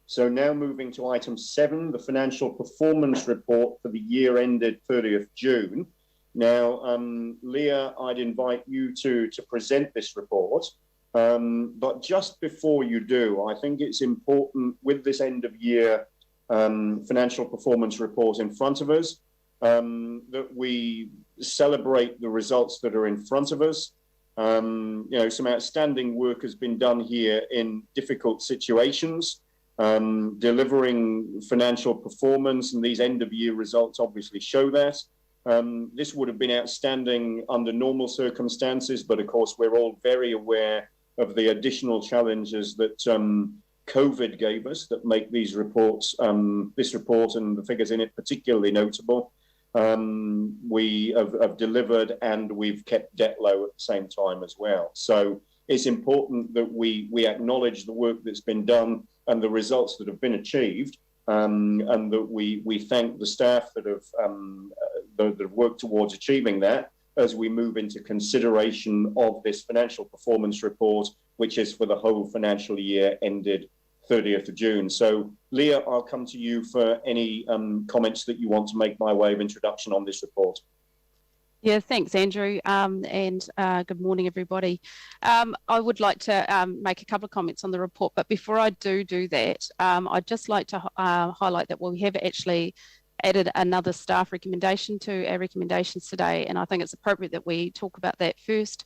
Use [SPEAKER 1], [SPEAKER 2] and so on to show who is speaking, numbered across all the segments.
[SPEAKER 1] So now moving to item 7, the financial performance report for the year ended 30th June. Now, Leah, I'd invite you to present this report. But just before you do, I think it's important with this end of year financial performance report in front of us, that we celebrate the results that are in front of us. Some outstanding work has been done here in difficult situations, delivering financial performance, and these end of year results obviously show that. This would have been outstanding under normal circumstances, but of course we're all very aware of the additional challenges that COVID gave us that make these reports, this report and the figures in it particularly notable. We have delivered, and we've kept debt low at the same time as well. So it's important that we acknowledge the work that's been done and the results that have been achieved, and that we thank the staff that have worked towards achieving that as we move into consideration of this financial performance report, which is for the whole financial year ended 30th of June. So, Leah, I'll come to you for any comments that you want to make by way of introduction on this report.
[SPEAKER 2] Yeah, thanks, Andrew, and good morning, everybody. I would like to make a couple of comments on the report, but before I do that, I'd just like to highlight that we have actually added another staff recommendation to our recommendations today, and I think it's appropriate that we talk about that first,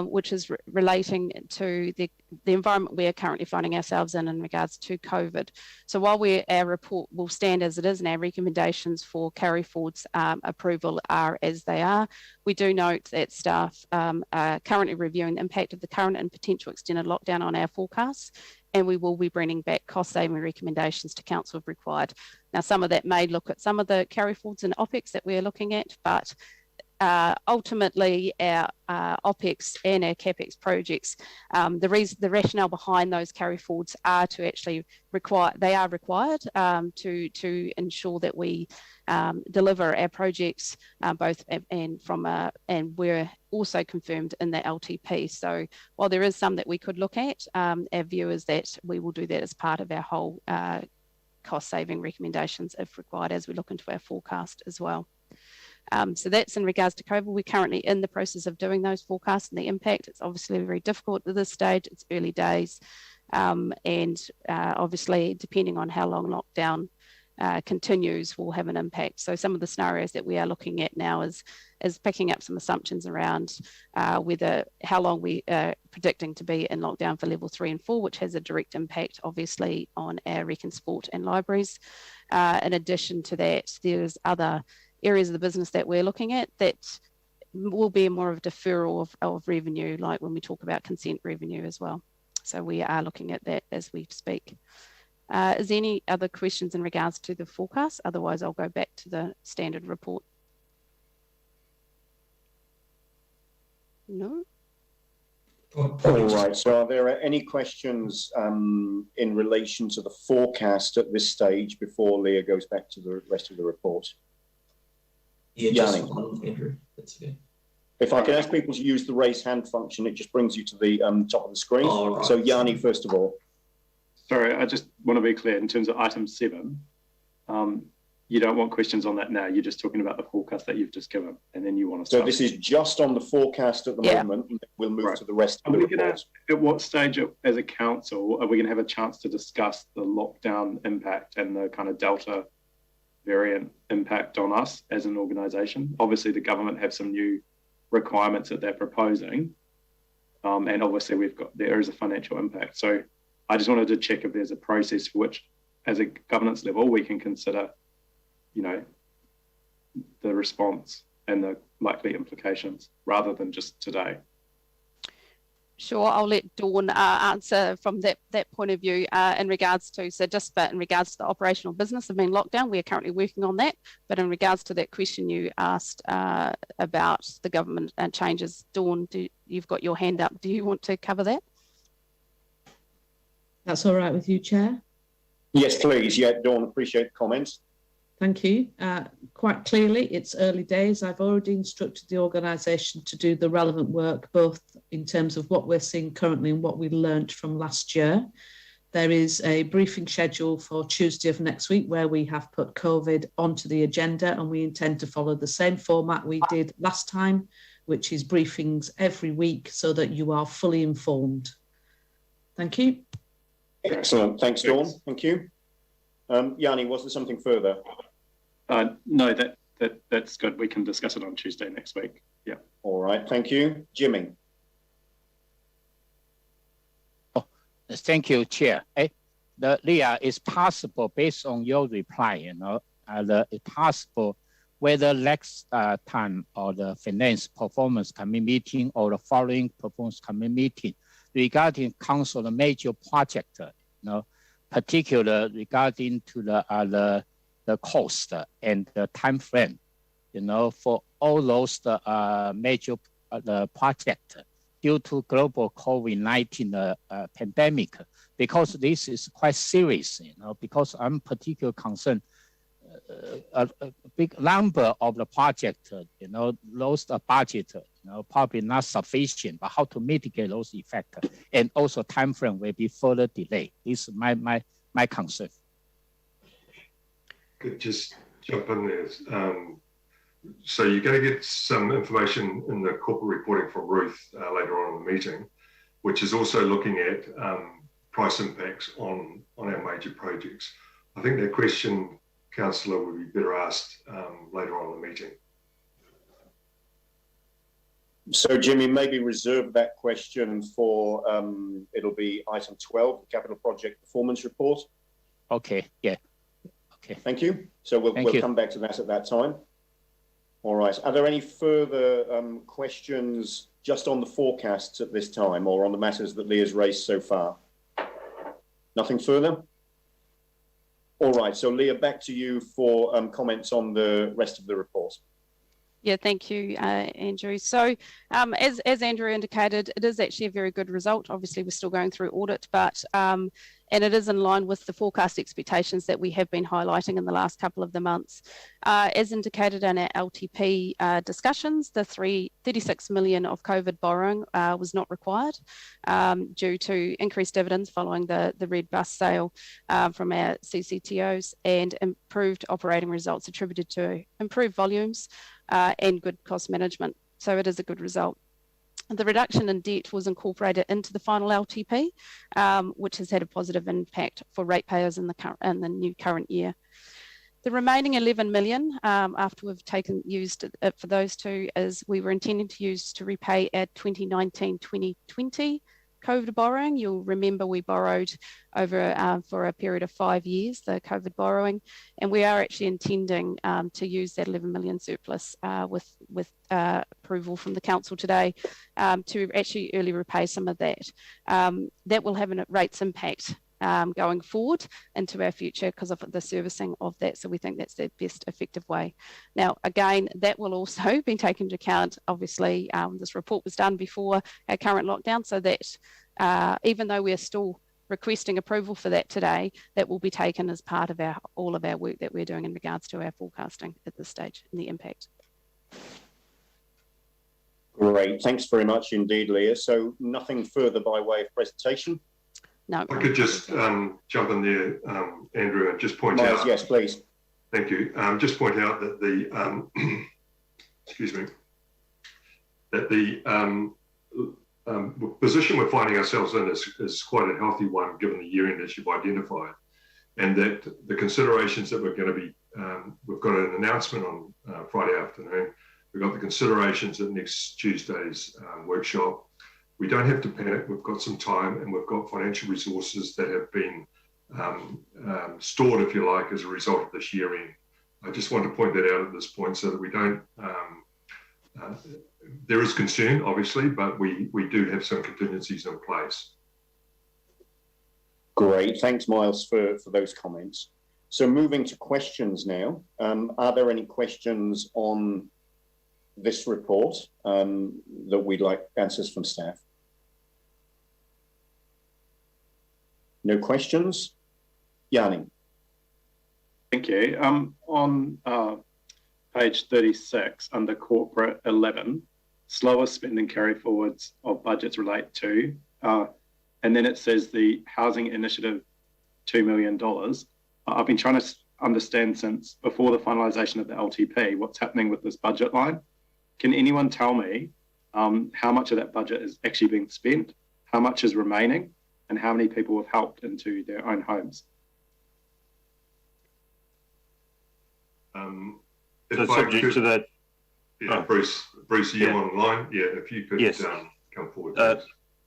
[SPEAKER 2] which is relating to the environment we are currently finding ourselves in regards to COVID. So while our report will stand as it is and our recommendations for carry forwards approval are as they are, we do note that staff are currently reviewing the impact of the current and potential extended lockdown on our forecasts, and we will be bringing back cost-saving recommendations to council if required. Now, some of that may look at some of the carry forwards and OPEX that we're looking at, but ultimately our OPEX and our CAPEX projects, the rationale behind those carry forwards are to actually required to ensure that we deliver our projects both and we're also confirmed in the LTP. So while there is some that we could look at, our view is that we will do that as part of our whole cost-saving recommendations if required as we look into our forecast as well. So that's in regards to COVID. We're currently in the process of doing those forecasts and the impact. It's obviously very difficult at this stage. It's early days, and obviously depending on how long lockdown continues will have an impact. So some of the scenarios that we are looking at now is picking up some assumptions around how long we are predicting to be in lockdown for level 3 and 4, which has a direct impact obviously on our rec and sport and libraries. In addition to that, there's other areas of the business that we're looking at that will be more of a deferral of revenue, like when we talk about consent revenue as well. So we are looking at that as we speak. Is there any other questions in regards to the forecast? Otherwise, I'll go back to the standard report. No?
[SPEAKER 1] All right, so are there any questions in relation to the forecast at this stage before Leah goes back to the rest of the report?
[SPEAKER 3] Yeah, just one, Andrew. That's okay.
[SPEAKER 1] If I can ask people to use the raise hand function, it just brings you to the top of the screen. Oh, right. So Yanni, first of all.
[SPEAKER 4] Sorry, I just want to be clear in terms of item 7. You don't want questions on that now. You're just talking about the forecast that you've just given, and then you want to.
[SPEAKER 1] So this is just on the forecast at the moment. And we'll move to the rest of the report.
[SPEAKER 4] At what stage, as a council, are we going to have a chance to discuss the lockdown impact and the kind of Delta variant impact on us as an organisation? Obviously, the government have some new requirements that they're proposing, and obviously there is a financial impact. So I just wanted to check if there's a process for which, as a governance level, we can consider, the response and the likely implications rather than just today.
[SPEAKER 2] Sure, I'll let Dawn answer from that point of view in regards to the operational business of being locked down. We are currently working on that, but in regards to that question you asked about the government and changes, Dawn, you've got your hand up. Do you want to cover that?
[SPEAKER 5] That's all right with you, Chair?
[SPEAKER 1] Yes, please. Yeah, Dawn, appreciate the comments.
[SPEAKER 5] Thank you. Quite clearly, it's early days. I've already instructed the organisation to do the relevant work, both in terms of what we're seeing currently and what we learned from last year. There is a briefing schedule for Tuesday of next week where we have put COVID onto the agenda, and we intend to follow the same format we did last time, which is briefings every week so that you are fully informed. Thank you.
[SPEAKER 1] Excellent. Thanks, Dawn. Thank you. Yanni, was there something further?
[SPEAKER 4] No, that's good. We can discuss it on Tuesday next week. Yeah.
[SPEAKER 1] All right. Thank you. Jimmy.
[SPEAKER 6] Thank you, Chair. Leah, it's possible based on your reply, it's possible whether next time or the finance performance committee meeting or the following performance committee meeting regarding council major project, particular regarding to the cost and the time frame, for all those major project due to global COVID-19 pandemic, because this is quite serious, because I'm particularly concerned a big number of the project, those budget, probably not sufficient, but how to mitigate those effects, and also time frame will be further delayed. This is my concern.
[SPEAKER 7] Could just jump in there. So you're going to get some information in the corporate reporting from Ruth later on in the meeting, which is also looking at price impacts on our major projects. I think that question, Councillor, would be better asked later on in the meeting.
[SPEAKER 1] So, Jimmy, maybe reserve that question for, it'll be item 12, the capital project performance report.
[SPEAKER 6] Okay, yeah. Okay.
[SPEAKER 1] Thank you. So we'll come back to that at that time. All right. Are there any further questions just on the forecasts at this time or on the matters that Leah's raised so far? Nothing further? All right. So, Leah, back to you for comments on the rest of the report.
[SPEAKER 2] Yeah, thank you, Andrew. So as Andrew indicated, it is actually a very good result. Obviously, we're still going through audit, but and it is in line with the forecast expectations that we have been highlighting in the last couple of the months. As indicated in our LTP discussions, the 36 million of COVID borrowing was not required due to increased dividends following the red bus sale from our CCTOs and improved operating results attributed to improved volumes and good cost management. So it is a good result. The reduction in debt was incorporated into the final LTP, which has had a positive impact for ratepayers in the new current year. The remaining 11 million, after we've used it for those two, is we were intending to use to repay our 2019-2020 COVID borrowing. You'll remember we borrowed over for a period of 5 years, the COVID borrowing, and we are actually intending to use that 11 million surplus with approval from the council today to actually early repay some of that. That will have a rates impact going forward into our future because of the servicing of that. So we think that's the best effective way. Now, again, that will also be taken into account. Obviously, this report was done before our current lockdown, so that even though we're still requesting approval for that today, that will be taken as part of all of our work that we're doing in regards to our forecasting at this stage and the impact.
[SPEAKER 1] Great, thanks very much indeed, Leah. So nothing further by way of presentation?
[SPEAKER 2] No.
[SPEAKER 7] I could just jump in there, Andrew, and just point out.
[SPEAKER 1] Yes, please.
[SPEAKER 7] Thank you. Just point out that the excuse me, that the position we're finding ourselves in is quite a healthy one, given the year-end as you've identified, and that the considerations that we're going to be, we've got an announcement on Friday afternoon. We've got the considerations at next Tuesday's workshop. We don't have to panic. We've got some time, and we've got financial resources that have been stored, if you like, as a result of this year end. I just want to point that out at this point so that we don't, there is concern, obviously, but we do have some contingencies in place.
[SPEAKER 1] Great, thanks, Miles, for those comments. So moving to questions now. Are there any questions on this report that we'd like answers from staff? No questions? Yanni.
[SPEAKER 4] Thank you. On page 36, under corporate 11, slower spending carry forwards of budgets relate to. and then it says the housing initiative, $2 million. I've been trying to understand since before the finalisation of the LTP, what's happening with this budget line. Can anyone tell me how much of that budget is actually being spent, how much is remaining, and how many people have helped into their own homes?
[SPEAKER 7] So
[SPEAKER 8] subject to that.
[SPEAKER 7] Yeah, Bruce, are you online? Yeah, if you could come forward.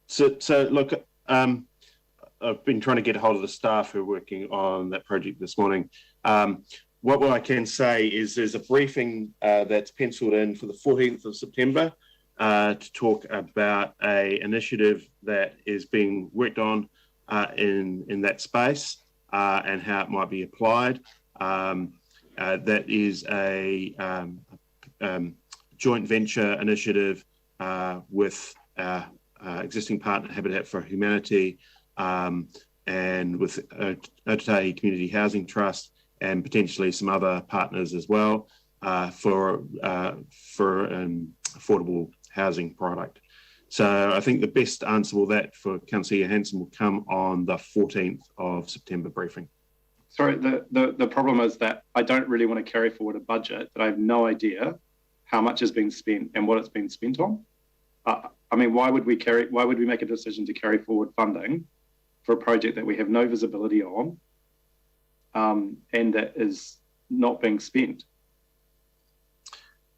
[SPEAKER 8] So look, I've been trying to get a hold of the staff who are working on that project this morning. What I can say is there's a briefing that's penciled in for the 14th of September to talk about a initiative that is being worked on in that space and how it might be applied. That is a joint venture initiative with existing partner Habitat for Humanity and with Otautahi Community Housing Trust and potentially some other partners as well for an affordable housing product. So I think the best answer will that for Councillor Hanson will come on the 14th of September briefing.
[SPEAKER 4] Sorry, the problem is that I don't really want to carry forward a budget that I have no idea how much has been spent and what it's been spent on. I mean, why would we make a decision to carry forward funding for a project that we have no visibility on and that is not being spent?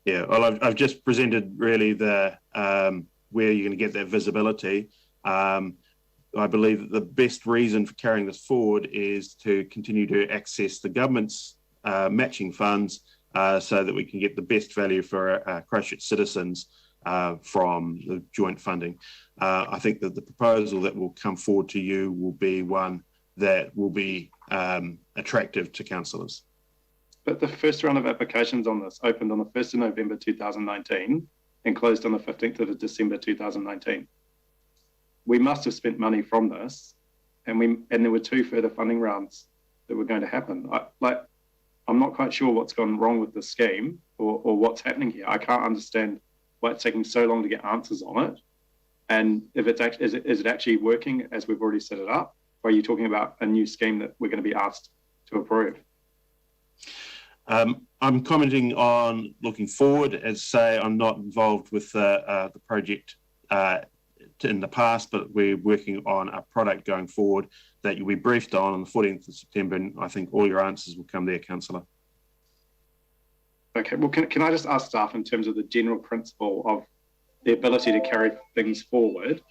[SPEAKER 8] Yeah, well, I've just presented really the where you're going to get that visibility. I believe that the best reason for carrying this forward is to continue to access the government's matching funds so that we can get the best value for Christchurch citizens from the joint funding. I think that the proposal that will come forward to you will be one that will be attractive to councillors.
[SPEAKER 4] But the first round of applications on this opened on the 1st of November 2019 and closed on the 15th of December 2019. We must have spent money from this, and there were 2 further funding rounds that were going to happen. I'm not quite sure what's gone wrong with the scheme or what's happening here. I can't understand why it's taking so long to get answers on it. And if it's actually, is it actually working as we've already set it up? Or are you talking about a new scheme that we're going to be asked to approve?
[SPEAKER 8] I'm commenting on looking forward. As say, I'm not involved with the project in the past, but we're working on a product going forward that you'll be briefed on the 14th of September, and I think all your answers will come there, Councillor.
[SPEAKER 4] Okay, well, can I just ask staff in terms of the general principle of the ability to carry things forward?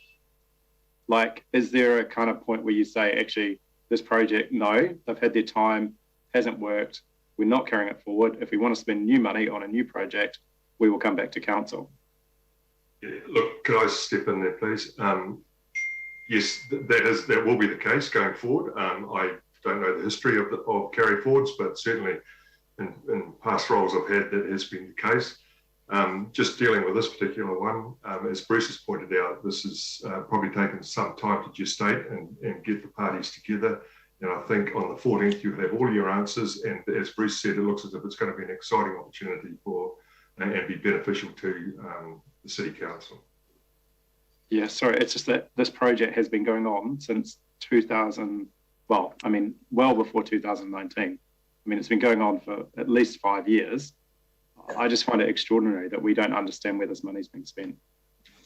[SPEAKER 4] Like, is there a kind of point where you say, actually, this project, no, they've had their time, hasn't worked, we're not carrying it forward. If we want to spend new money on a new project, we will come back to council.
[SPEAKER 7] Yeah, look, can I step in there, please? Yes, that will be the case going forward. I don't know the history of carry forwards, but certainly in past roles I've had, that has been the case. Just dealing with this particular one, as Bruce has pointed out, this has probably taken some time to gestate and get the parties together. And I think on the 14th, you'll have all your answers. And as Bruce said, it looks as if it's going to be an exciting opportunity and be beneficial to the City Council.
[SPEAKER 4] Yeah, sorry, it's just that this project has been going on since 2000, well before 2019. I mean, it's been going on for at least 5 years. I just find it extraordinary that we don't understand where this money's being spent.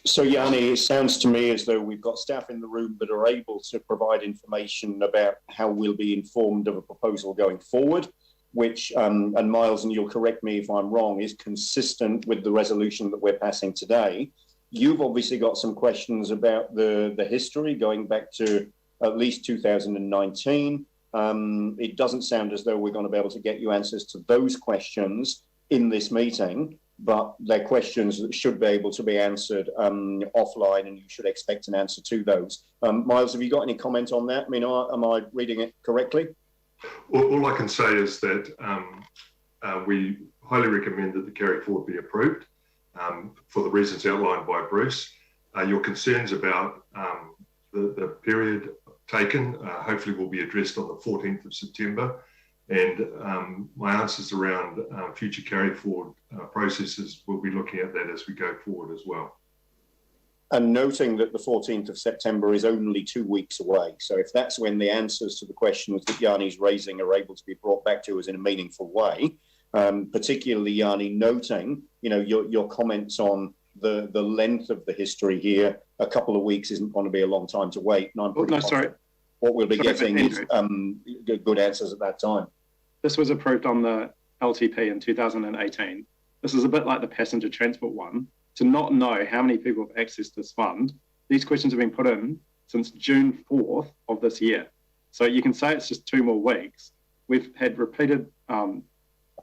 [SPEAKER 1] So, Yanni, it sounds to me as though we've got staff in the room that are able to provide information about how we'll be informed of a proposal going forward, which, and Miles, and you'll correct me if I'm wrong, is consistent with the resolution that we're passing today. You've obviously got some questions about the history going back to at least 2019. It doesn't sound as though we're going to be able to get you answers to those questions in this meeting, but they're questions that should be able to be answered offline, and you should expect an answer to those. Miles, have you got any comment on that? I mean, am I reading it correctly?
[SPEAKER 7] All I can say is that we highly recommend that the carry forward be approved for the reasons outlined by Bruce. Your concerns about the period taken hopefully will be addressed on the 14th of September. And my answers around future carry forward processes, we'll be looking at that as we go forward as well.
[SPEAKER 1] And noting that the 14th of September is only 2 weeks away. So if that's when the answers to the questions that Yanni's raising are able to be brought back to us in a meaningful way, particularly Yanni noting, you know, your comments on the length of the history here, a couple of weeks isn't going to be a long time to wait. And I'm pretty confident what we'll be getting is good answers at that time.
[SPEAKER 4] This was approved on the LTP in 2018. This is a bit like the passenger transport one. To not know how many people have accessed this fund, these questions have been put in since June 4th of this year. So you can say it's just 2 more weeks. We've had repeated,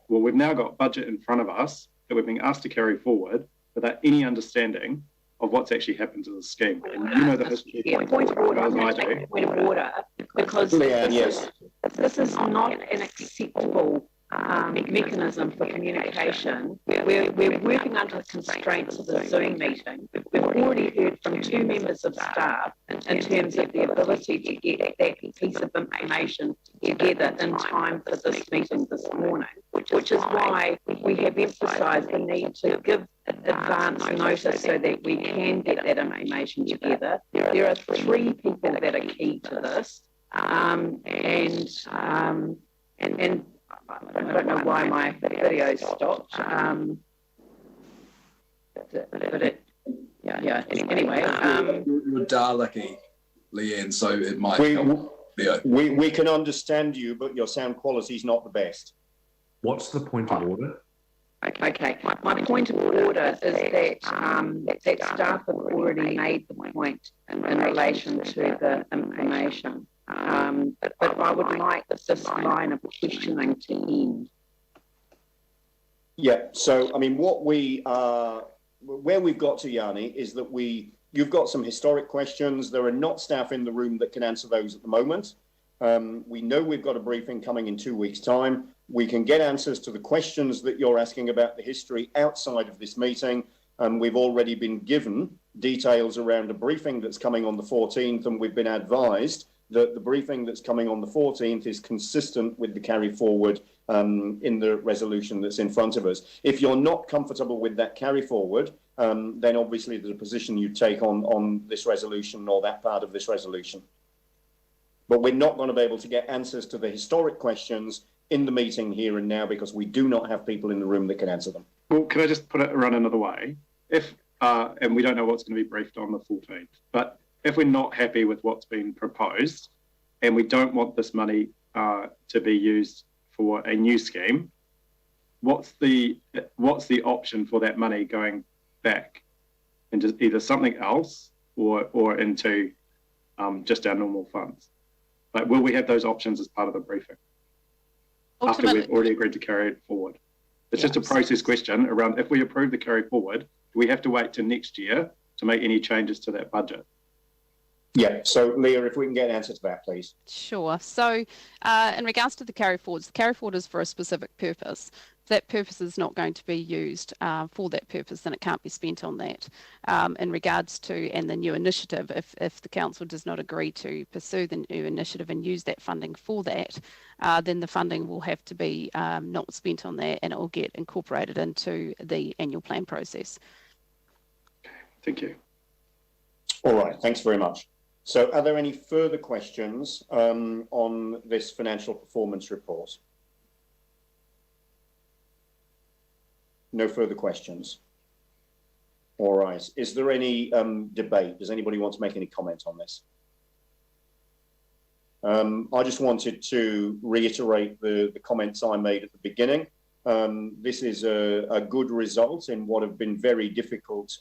[SPEAKER 4] we've now got budget in front of us that we've been asked to carry forward without any understanding of what's actually happened to the scheme. And you know the history.
[SPEAKER 9] Yeah, point of order. Point of order, because this is not an acceptable mechanism for communication. We're working under the constraints of the Zoom meeting. We've already heard from 2 members of staff in terms of the ability to get that piece of information together in time for this meeting this morning, which is why we have emphasised the need to give advance notice so that we can get that information together. There are 3 people that are key to this, and I don't know why my video stopped, but anyway.
[SPEAKER 10] You're Daleki, Leanne, so it might help.
[SPEAKER 1] We can understand you, but your sound quality is not the best.
[SPEAKER 11] What's the point of order?
[SPEAKER 9] Okay, my point of order is that staff have already made the point in relation to the information. But I would like this line of questioning to end.
[SPEAKER 1] Yeah, so I mean, where we've got to, Yanni, is that you've got some historic questions. There are not staff in the room that can answer those at the moment. We know we've got a briefing coming in 2 weeks' time. We can get answers to the questions that you're asking about the history outside of this meeting. We've already been given details around a briefing that's coming on the 14th, and we've been advised that the briefing that's coming on the 14th is consistent with the carry forward in the resolution that's in front of us. If you're not comfortable with that carry forward, then obviously there's a position you take on this resolution or that part of this resolution. But we're not going to be able to get answers to the historic questions in the meeting here and now because we do not have people in the room that can answer them.
[SPEAKER 4] Well, can I just put it around another way? If, and we don't know what's going to be briefed on the 14th, but if we're not happy with what's been proposed and we don't want this money to be used for a new scheme, what's the option for that money going back into either something else or into just our normal funds? Like, will we have those options as part of the briefing after we've already agreed to carry it forward? It's just a process question around if we approve the carry forward, do we have to wait till next year to make any changes to that budget?
[SPEAKER 1] Yeah, so Leah, if we can get an answer to that, please.
[SPEAKER 2] Sure. So in regards to the carry forwards, the carry forward is for a specific purpose. If that purpose is not going to be used for that purpose, then it can't be spent on that. In regards to, and the new initiative, if the council does not agree to pursue the new initiative and use that funding for that, then the funding will have to be not spent on that and it will get incorporated into the annual plan process.
[SPEAKER 4] Thank you.
[SPEAKER 1] All right, thanks very much. So are there any further questions on this financial performance report? No further questions. All right. Is there any debate? Does anybody want to make any comment on this? I just wanted to reiterate the comments I made at the beginning. This is a good result in what have been very difficult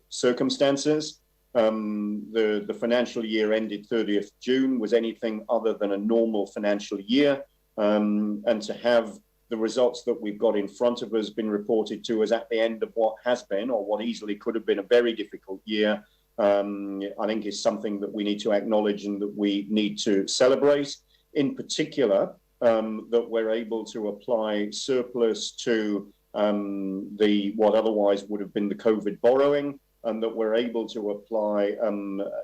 [SPEAKER 1] circumstances. The financial year ended 30th June was anything other than a normal financial year, and to have the results that we've got in front of us been reported to us at the end of what has been, or what easily could have been, a very difficult year, I think is something that we need to acknowledge and that we need to celebrate. In particular, that we're able to apply surplus to what otherwise would have been the COVID borrowing, and that we're able to apply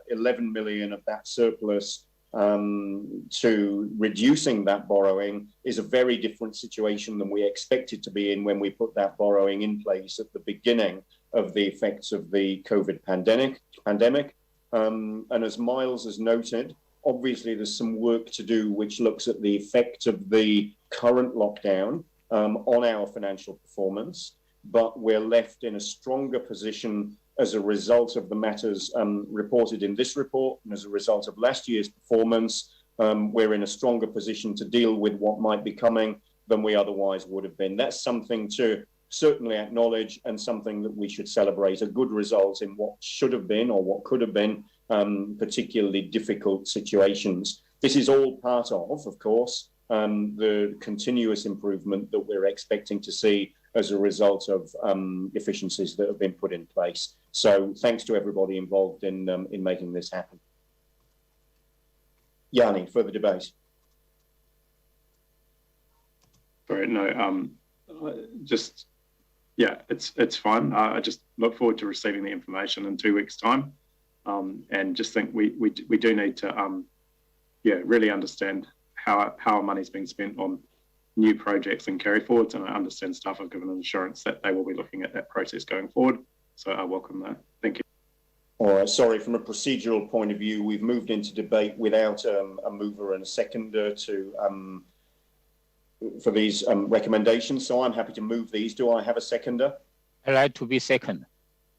[SPEAKER 1] 11 million of that surplus to reducing that borrowing is a very different situation than we expected to be in when we put that borrowing in place at the beginning of the effects of the COVID pandemic. And as Miles has noted, obviously there's some work to do which looks at the effect of the current lockdown on our financial performance, but we're left in a stronger position as a result of the matters reported in this report, and as a result of last year's performance, we're in a stronger position to deal with what might be coming than we otherwise would have been. That's something to certainly acknowledge, and something that we should celebrate, a good result in what should have been or what could have been particularly difficult situations. This is all part of course, the continuous improvement that we're expecting to see as a result of efficiencies that have been put in place. So thanks to everybody involved in making this happen. Yanni, further debate.
[SPEAKER 4] Sorry, no, just, yeah, it's fine. I just look forward to receiving the information in 2 weeks' time, and just think we do need to, really understand how our money's being spent on new projects and carry forwards, and I understand staff have given an assurance that they will be looking at that process going forward. So I welcome that. Thank you.
[SPEAKER 1] All right, sorry, from a procedural point of view, we've moved into debate without a mover and a seconder for these recommendations. So I'm happy to move these. Do I have a seconder?
[SPEAKER 6] I'd like to be second.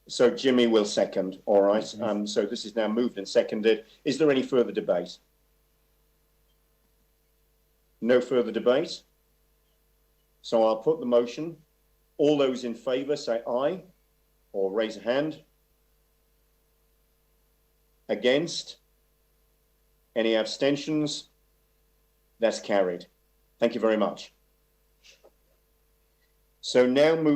[SPEAKER 1] So Jimmy will second. All right. So this is now moved and seconded. Is there any further debate? No further debate. So I'll put the motion. All those in favour say aye, or raise a hand. Against? Any abstentions? That's carried. Thank you very much. So now move